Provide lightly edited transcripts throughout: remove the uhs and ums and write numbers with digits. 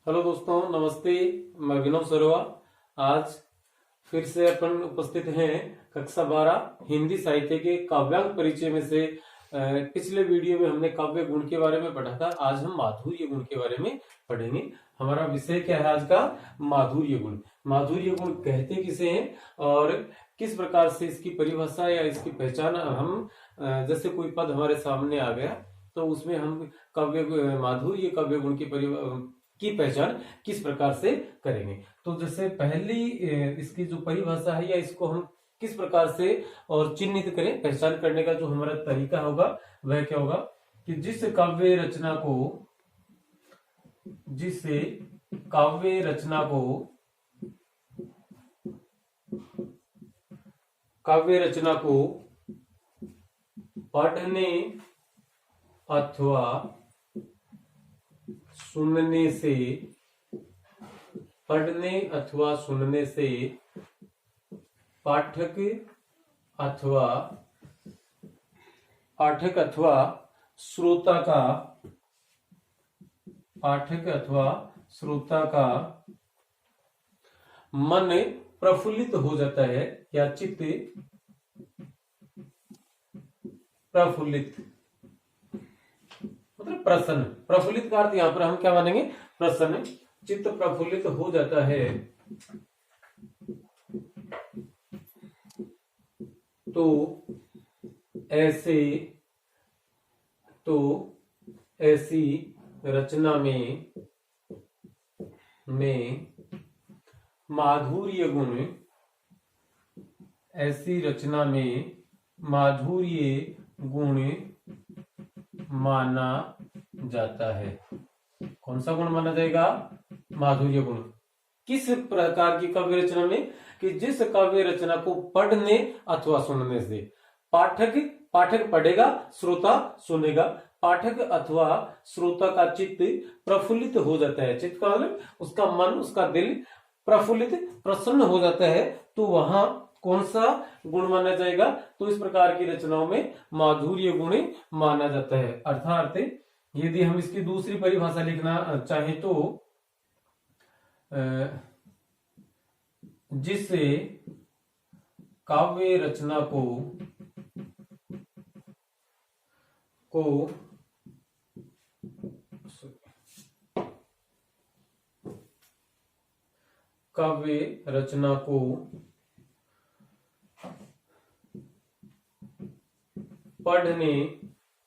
Hello दोस्तों, नमस्ते। मैं विनोद सरोवा। आज फिर से अपन उपस्थित हैं कक्षा 12 हिंदी साहित्य के काव्यांग परिचय में से। पिछले वीडियो में हमने काव्य गुण के बारे में पढ़ा था। आज हम माधुर्य गुण के बारे में पढ़ेंगे। हमारा विषय क्या है आज का? माधुर्य गुण। माधुर्य गुण कहते किसे हैं और किस प्रकार से इसकी परिभाषा या इसकी पहचान हम जैसे कोई पद हमारे सामने आ गया तो उसमें हम माधुर्य काव्य गुण की पहचान किस प्रकार से करेंगे। तो जैसे पहली इसकी जो परिभाषा है या इसको हम किस प्रकार से और चिन्हित करें, पहचान करने का जो हमारा तरीका होगा वह क्या होगा कि जिस काव्य रचना को पढ़ने अथवा सुनने से पाठक अथवा श्रोता का मन प्रफुल्लित हो जाता है या चित्त प्रफुल्लित मतलब प्रसन्न। प्रफुल्लित का अर्थ यहां पर हम क्या मानेंगे? प्रसन्न। चित्त प्रफुल्लित हो जाता है तो ऐसी रचना में माधुर्य गुण माना जाता है। कौन सा गुण माना जाएगा? माधुर्य गुण। किस प्रकार की काव्य रचना में? कि जिस काव्य रचना को पढ़ने अथवा सुनने से पाठक पढ़ेगा, श्रोता सुनेगा। पाठक अथवा श्रोता का चित्त प्रफुल्लित हो जाता है। चित्त का मतलब उसका मन, उसका दिल प्रफुल्लित प्रसन्न हो जाता है। तो वहां कौन सा गुण माना जाएगा? तो इस प्रकार की रचनाओं में माधुर्य गुण माना जाता है। अर्थात यदि हम इसकी दूसरी परिभाषा लिखना चाहें तो जिस काव्य रचना को पढ़ने अथवा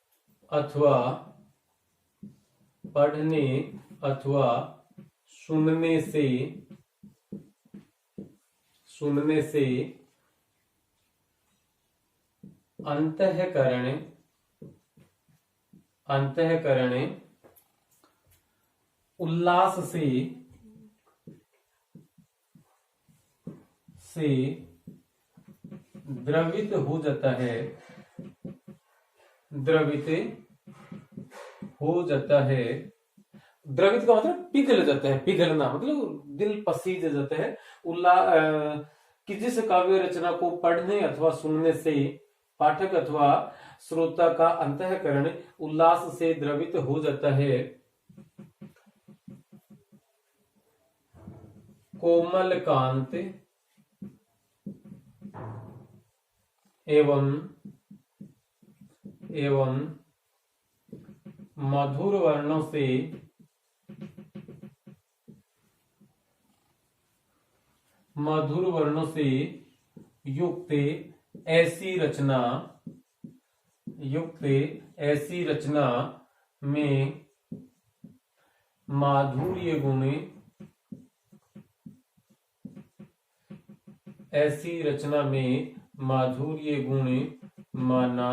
सुनने से अंतःकरण उल्लास से द्रवित हो जाता है। द्रवित का मतलब पिघल जाता है। पिघलना मतलब दिल पसीज जाता है। कि जिस काव्य रचना को पढ़ने अथवा सुनने से पाठक अथवा श्रोता का अंतःकरण उल्लास से द्रवित हो जाता है। कोमल कांत एवं मधुर वर्णों से युक्त ऐसी रचना में माधुर्य गुण माना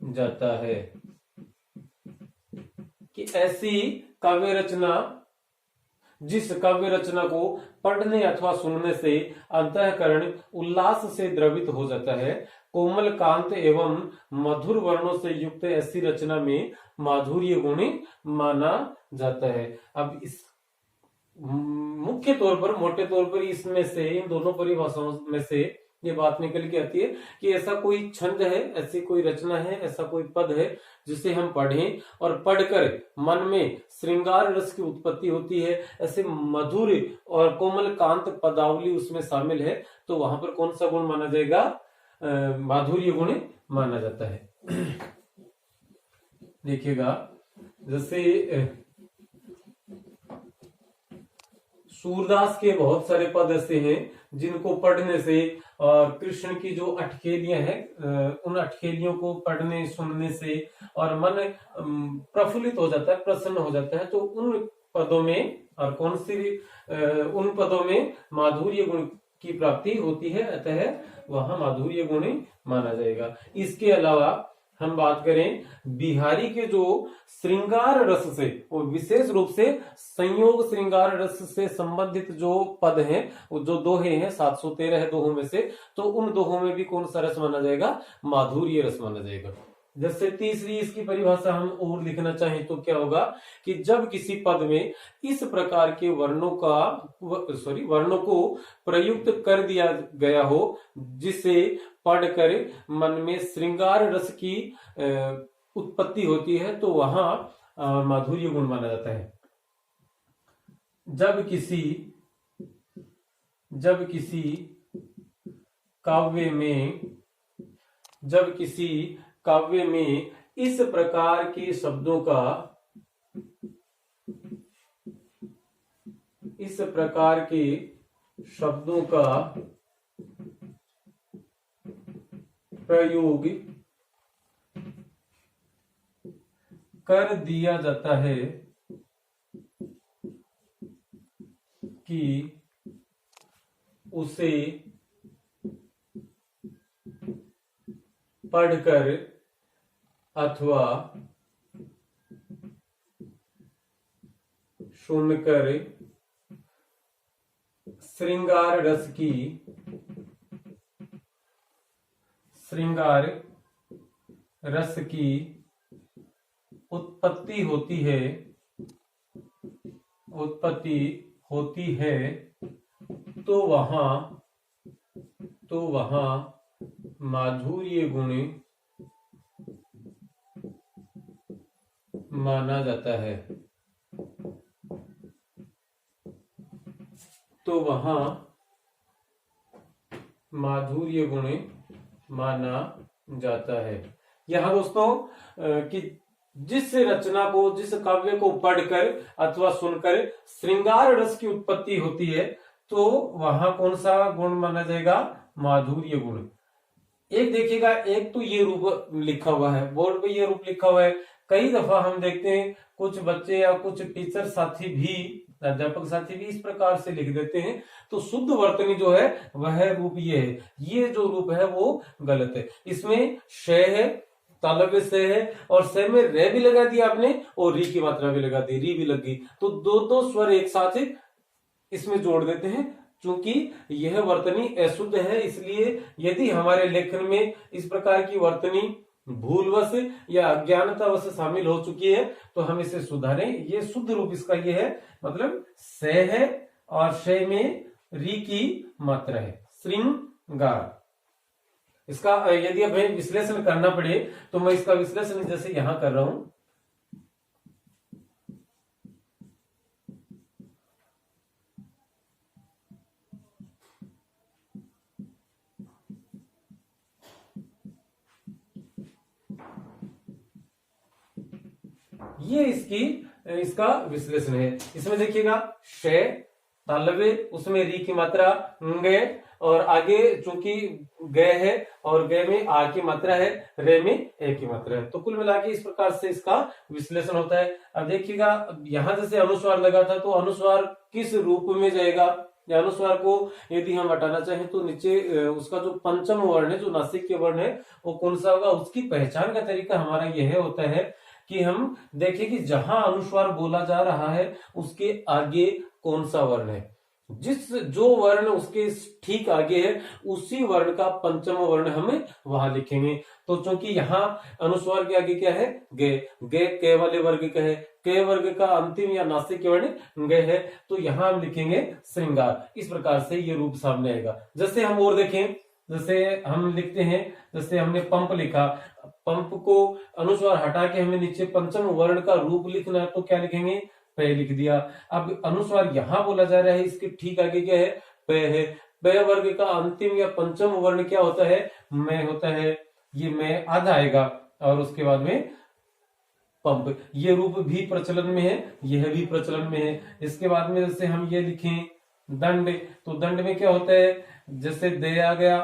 जाता है। कि ऐसी काव्य रचना, जिस काव्य रचना को पढ़ने अथवा सुनने से अंतःकरण उल्लास से द्रवित हो जाता है, कोमल कांत एवं मधुर वर्णों से युक्त ऐसी रचना में माधुर्य गुण माना जाता है। अब इस मुख्य तौर पर, मोटे तौर पर इसमें से, इन दोनों परिभाषाओं में से ये बात निकल के आती है कि ऐसा कोई छंद है, ऐसी कोई रचना है, ऐसा कोई पद है जिसे हम पढ़ें और पढ़कर मन में श्रृंगार रस की उत्पत्ति होती है, ऐसे मधुर और कोमल कांत पदावली उसमें शामिल है, तो वहां पर कौन सा गुण माना जाएगा? माधुर्य गुण माना जाता है। देखिएगा, जैसे सूरदास के बहुत सारे पद ऐसे हैं जिनको पढ़ने से और कृष्ण की जो अटखेलियां हैं उन अटखेलियों को पढ़ने सुनने से और मन प्रफुल्लित हो जाता है, प्रसन्न हो जाता है। तो उन पदों में और कौन सी उन पदों में माधुर्य गुण की प्राप्ति होती है, अतः वहां माधुर्य गुण माना जाएगा। इसके अलावा हम बात करें बिहारी के जो श्रृंगार रस से, वो विशेष रूप से संयोग श्रृंगार रस से संबंधित जो पद हैं, वो जो दोहे हैं 713 है दोहों में से, तो उन दोहों में भी कौन सा रस माना जाएगा? माधुर्य रस माना जाएगा। जैसे तीसरी इसकी परिभाषा हम और लिखना चाहें तो क्या होगा कि जब किसी पद में इस प्रकार के वर्णों को प्रयुक्त कर दिया गया हो जिसे पढ़कर मन में श्रृंगार रस की उत्पत्ति होती है, तो वहां माधुर्य गुण माना जाता है। जब किसी काव्य में इस प्रकार के शब्दों का प्रयोग कर दिया जाता है कि उसे पढ़कर अथवा सुनकर श्रृंगार रस की उत्पत्ति होती है, तो वहां माधुर्य गुण माना जाता है। तो वहां माधुर्य गुण माना जाता है। यहाँ दोस्तों कि जिस रचना को, जिस काव्य को पढ़कर अथवा सुनकर श्रृंगार रस की उत्पत्ति होती है, तो वहां कौन सा गुण माना जाएगा? माधुर्य गुण। एक देखिएगा, एक तो ये रूप लिखा हुआ है बोर्ड पे, ये रूप लिखा हुआ है। कई दफा हम देखते हैं कुछ बच्चे या कुछ टीचर साथी भी, अध्यापक साथी भी इस प्रकार से लिख देते हैं, तो शुद्ध वर्तनी जो है वह रूप ये है। ये जो रूप है वो गलत है। इसमें श है, तालव्य से है, और से में रे भी लगा दिया आपने और री की मात्रा भी लगा दी, री भी लगी, तो दो स्वर एक साथ इसमें जोड़ देते हैं। चूंकि यह वर्तनी अशुद्ध है, इसलिए यदि हमारे लेखन में इस प्रकार की वर्तनी भूलवश या अज्ञानतावश शामिल हो चुकी है तो हम इसे सुधारें। ये शुद्ध रूप इसका ये है, मतलब से है और से में री की मात्रा है, श्रृंगार। इसका यदि हमें विश्लेषण करना पड़े तो मैं इसका विश्लेषण जैसे यहां कर रहा हूं। ये इसका विश्लेषण है। इसमें देखिएगा श तालव्य, उसमें री की मात्रा गे, और आगे चूंकि ग है और ग में आ की मात्रा है, रे में ए की मात्रा है, तो कुल मिला के इस प्रकार से इसका विश्लेषण होता है। अब देखिएगा यहां जैसे अनुस्वार लगा था, तो अनुस्वार किस रूप में जाएगा? या अनुस्वार को यदि हम हटाना चाहें तो नीचे उसका जो पंचम वर्ण है, जो नासिक के वर्ण है, वो कौन सा होगा? उसकी पहचान का तरीका हमारा यह होता है कि हम देखें कि जहां अनुस्वार बोला जा रहा है उसके आगे कौन सा वर्ण है। जो वर्ण उसके ठीक आगे है उसी वर्ण का पंचम वर्ण हम वहां लिखेंगे। तो चूंकि यहाँ अनुस्वार के आगे क्या है? गे। गे के वाले वर्ग का है, के वर्ग का अंतिम या नासिक वर्ण गे है, तो यहां हम लिखेंगे श्रृंगार। इस प्रकार से ये रूप सामने आएगा। जैसे हम और देखें जैसे हम लिखते हैं, जैसे हमने पंप लिखा, पंप को अनुस्वार हटा के हमें नीचे पंचम वर्ण का रूप लिखना है, तो क्या लिखेंगे, पे लिख दिया। अब अनुस्वार यहां बोला जा रहा है, इसके ठीक आगे क्या है, पे है। पे वर्ग का अंतिम या पंचम वर्ण क्या होता है, मैं होता है। ये मैं आ जाएगा और उसके बाद में पंप। ये रूप भी प्रचलन में है, यह भी प्रचलन में है। इसके बाद में जैसे हम ये लिखें दंड, तो दंड में क्या होता है, जैसे दे आ गया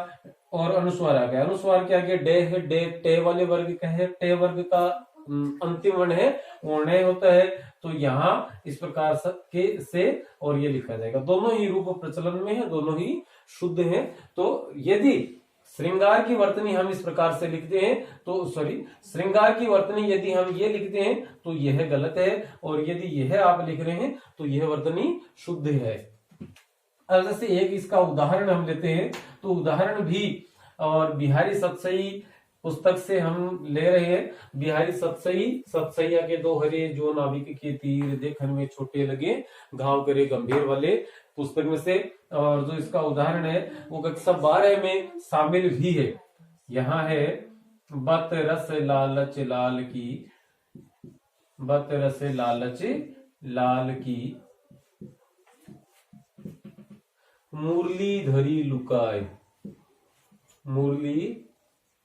और अनुस्वार आ गया। अनुस्वार के आगे डे है, डे टे वाले वर्ग का है, टे वर्ग का अंतिम वर्ण है वो णे होता है। तो यहाँ इस प्रकार के से और ये लिखा जाएगा। दोनों ही रूप प्रचलन में है, दोनों ही शुद्ध हैं। तो यदि श्रृंगार की वर्तनी हम इस प्रकार से लिखते हैं तो श्रृंगार की वर्तनी यदि हम ये लिखते हैं तो यह गलत है, और यदि यह आप लिख रहे हैं तो यह वर्तनी शुद्ध है। अब जैसे एक इसका उदाहरण हम लेते हैं, तो उदाहरण भी और बिहारी सतसई पुस्तक से हम ले रहे हैं। बिहारी सतसई, सतसैया के दो हरे जो नाविक के तीर देखन में छोटे लगे घाव करे गंभीर वाले पुस्तक में से। और जो इसका उदाहरण है वो कक्षा 12 में शामिल भी है। यहाँ है बत रस लालच लाल की, बत रस लालच लाल की, मुरली धरी लुकाए, मुरली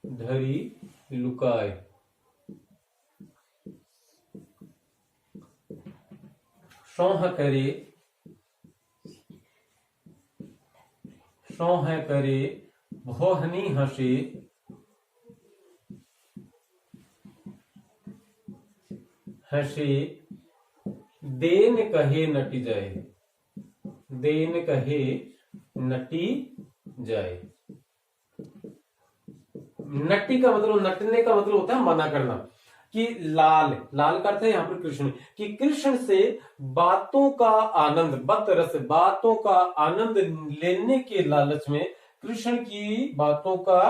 धरी लुकाए, सौह करे, सौह करे भोहनी हंसे, हंसे देन कहे नटी जाए, देन कहे नटी जाए। नटी का मतलब, नटने का मतलब होता है मना करना। कि लाल, लाल का अर्थ है यहाँ पर कृष्ण, कि कृष्ण से बातों का आनंद, बत रस बातों का आनंद लेने के लालच में, कृष्ण की बातों का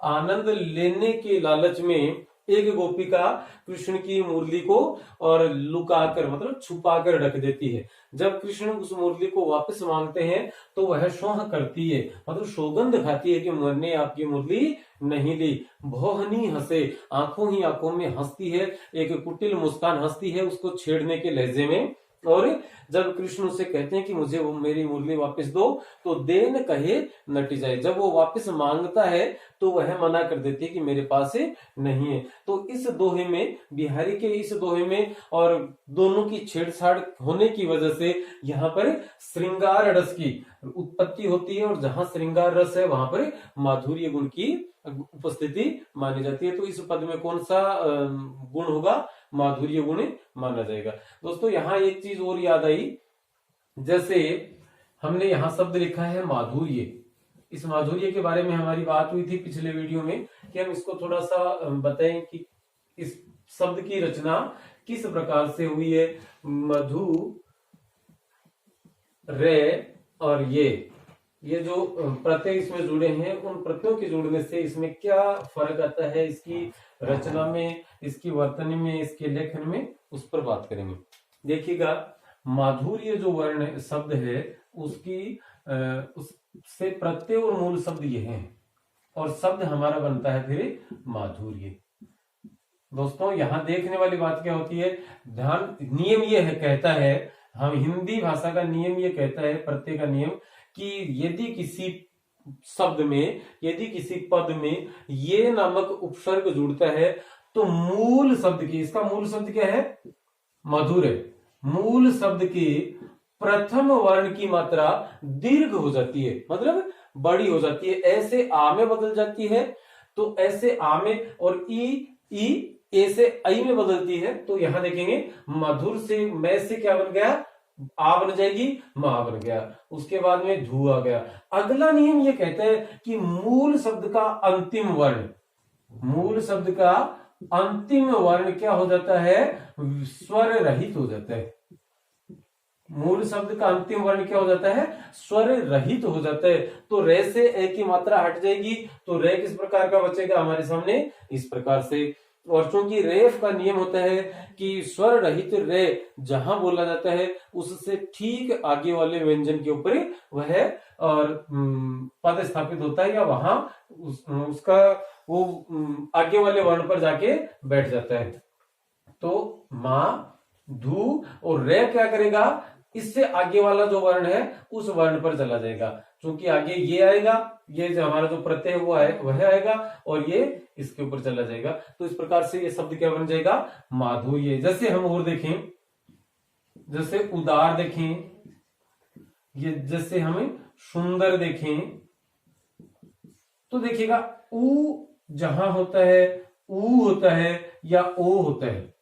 आनंद लेने के लालच में एक गोपिका कृष्ण की मुरली को और लुकाकर मतलब छुपाकर रख देती है। जब कृष्ण उस मुरली को वापस मांगते हैं तो वह सोह करती है, मतलब सौगंध खाती है कि मैंने आपकी मुरली नहीं ली। भोहनी हंसे, आंखों ही आंखों में हंसती है, एक कुटिल मुस्कान हंसती है उसको छेड़ने के लहजे में। और जब कृष्ण उसे कहते हैं कि मुझे वो मेरी मुरली वापस दो, तो देन कहे नटी जाए, जब वो वापस मांगता है तो वह मना कर देती है कि मेरे पास नहीं है। तो इस दोहे में, बिहारी के इस दोहे में और दोनों की छेड़छाड़ होने की वजह से यहाँ पर श्रृंगार रस की उत्पत्ति होती है, और जहां श्रृंगार रस है वहां पर माधुर्य गुण की उपस्थिति मानी जाती है। तो इस पद में कौन सा गुण होगा, माधुर्य गुण माना जाएगा। दोस्तों यहाँ एक चीज और याद आई, जैसे हमने यहाँ शब्द लिखा है माधुर्य, इस माधुर्य के बारे में हमारी बात हुई थी पिछले वीडियो में कि हम इसको थोड़ा सा बताएं कि इस शब्द की रचना किस प्रकार से हुई है। मधु रे और ये जो प्रत्यय इसमें जुड़े हैं, उन प्रत्ययों के जुड़ने से इसमें क्या फर्क आता है, इसकी रचना में, इसकी वर्तनी में, इसके लेखन में, उस पर बात करेंगे। देखिएगा, माधुर्य जो वर्ण शब्द है उसकी उससे प्रत्यय और मूल शब्द ये हैं, और शब्द हमारा बनता है फिर माधुर्य। दोस्तों यहाँ देखने वाली बात क्या होती है, ध्यान, नियम ये है, कहता है, हम हिंदी भाषा का नियम ये कहता है, प्रत्यय का नियम, कि यदि किसी शब्द में, यदि किसी पद में ये नामक उपसर्ग जुड़ता है तो मूल शब्द की, इसका मूल शब्द क्या है, मधुर है, मूल शब्द के प्रथम वर्ण की मात्रा दीर्घ हो जाती है, मतलब बड़ी हो जाती है, ऐसे आ में बदल जाती है, तो ऐसे आ में, और ई ए से आई में बदलती है। तो यहां देखेंगे मधुर से मैं से क्या बन गया, आ बन जाएगी, मां बन गया, उसके बाद में धू आ गया। अगला नियम ये कहता है कि मूल शब्द का अंतिम वर्ण, मूल शब्द का अंतिम वर्ण क्या हो जाता है, स्वर रहित हो जाता है। मूल शब्द का अंतिम वर्ण क्या हो जाता है, स्वर रहित हो जाता है। तो रे से ए की मात्रा हट जाएगी, तो रे किस प्रकार का बचेगा हमारे सामने, इस प्रकार से। और चूंकि रेफ का नियम होता है कि स्वर रहित रे जहां बोला जाता है उससे ठीक आगे वाले व्यंजन के ऊपर वह और पद स्थापित होता है, या वहां उसका वो आगे वाले वर्ण पर जाके बैठ जाता है। तो मां, धू और रे क्या करेगा, इससे आगे वाला जो वर्ण है उस वर्ण पर चला जाएगा। क्योंकि आगे ये आएगा, ये जो हमारा जो प्रत्यय है वह आएगा और ये इसके ऊपर चला जाएगा। तो इस प्रकार से ये शब्द क्या बन जाएगा, माधुर्य। जैसे हम और देखें, जैसे उदार देखें, ये जैसे हमें सुंदर देखें, तो देखिएगा ऊ जहां होता है, ऊ होता है या ओ होता है,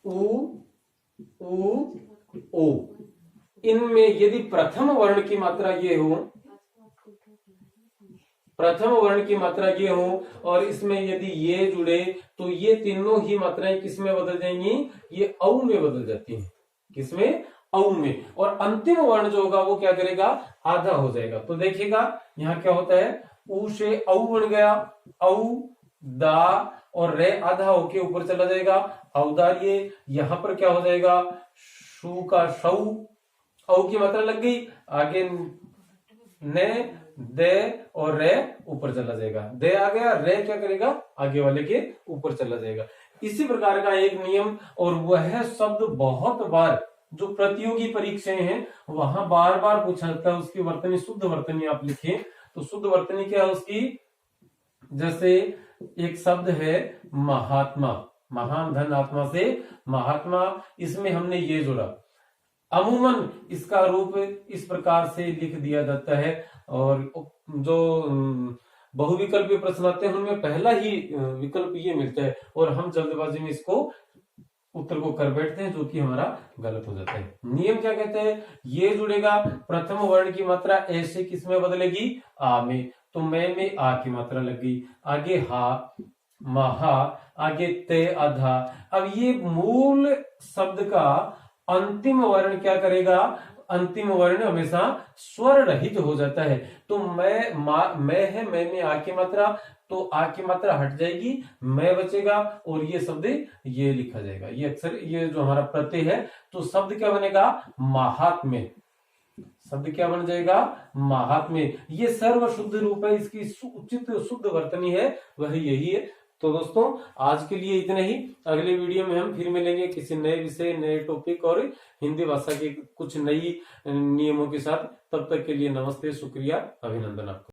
ऊ ऊ ओ, इनमें यदि प्रथम वर्ण की मात्रा ये हो, प्रथम वर्ण की मात्रा ये हो और इसमें यदि ये जुड़े तो ये तीनों ही मात्राएं किसमें बदल जाएंगी, ये औ में बदल जाती हैं। किसमें, औ में। और अंतिम वर्ण जो होगा वो क्या करेगा, आधा हो जाएगा। तो देखिएगा यहाँ क्या होता है, ऊ से औ बन गया, औ दा और रे आधा होके ऊपर चला जाएगा, औदार्य। यहां पर क्या हो जाएगा, शु का शौ, औ की मात्रा लग गई, आगे ने दे और रे ऊपर चला जाएगा, दे आ गया, रे क्या करेगा, आगे वाले के ऊपर चला जाएगा। इसी प्रकार का एक नियम, और वह शब्द बहुत बार जो प्रतियोगी परीक्षाएं हैं वहां बार बार पूछा जाता है। उसकी वर्तनी, शुद्ध वर्तनी आप लिखें तो शुद्ध वर्तनी क्या है उसकी, जैसे एक शब्द है महात्मा, महान धन आत्मा से महात्मा, इसमें हमने ये जोड़ा। अमूमन इसका रूप इस प्रकार से लिख दिया जाता है, और जो बहुविकल्पीय प्रश्न आते हैं उनमें पहला ही विकल्प ये मिलता है और हम जल्दबाजी में इसको उत्तर को कर बैठते हैं, जो कि हमारा गलत हो जाता है। नियम क्या कहते हैं, ये जुड़ेगा, प्रथम वर्ण की मात्रा ऐसे किसमें बदलेगी, आ में, तो में आ की मात्रा लग गई, आगे हा, महा, आगे ते आधा। अब ये मूल शब्द का अंतिम वर्ण क्या करेगा, अंतिम वर्ण हमेशा स्वर रहित हो जाता है। तो मैं है, मैं में आ की मात्रा, तो आ की मात्रा हट जाएगी, मैं बचेगा और ये शब्द ये लिखा जाएगा। ये अक्सर ये जो हमारा प्रत्यय है, तो शब्द क्या बनेगा, महात्म्य। शब्द क्या बन जाएगा, महात्म्य। ये सर्व शुद्ध रूप है, इसकी उचित शुद्ध वर्तनी है वह यही है। तो दोस्तों आज के लिए इतना ही। अगले वीडियो में हम फिर मिलेंगे किसी नए विषय, नए टॉपिक और हिंदी भाषा के कुछ नई नियमों के साथ। तब तक के लिए नमस्ते, शुक्रिया, अभिनंदन आपको।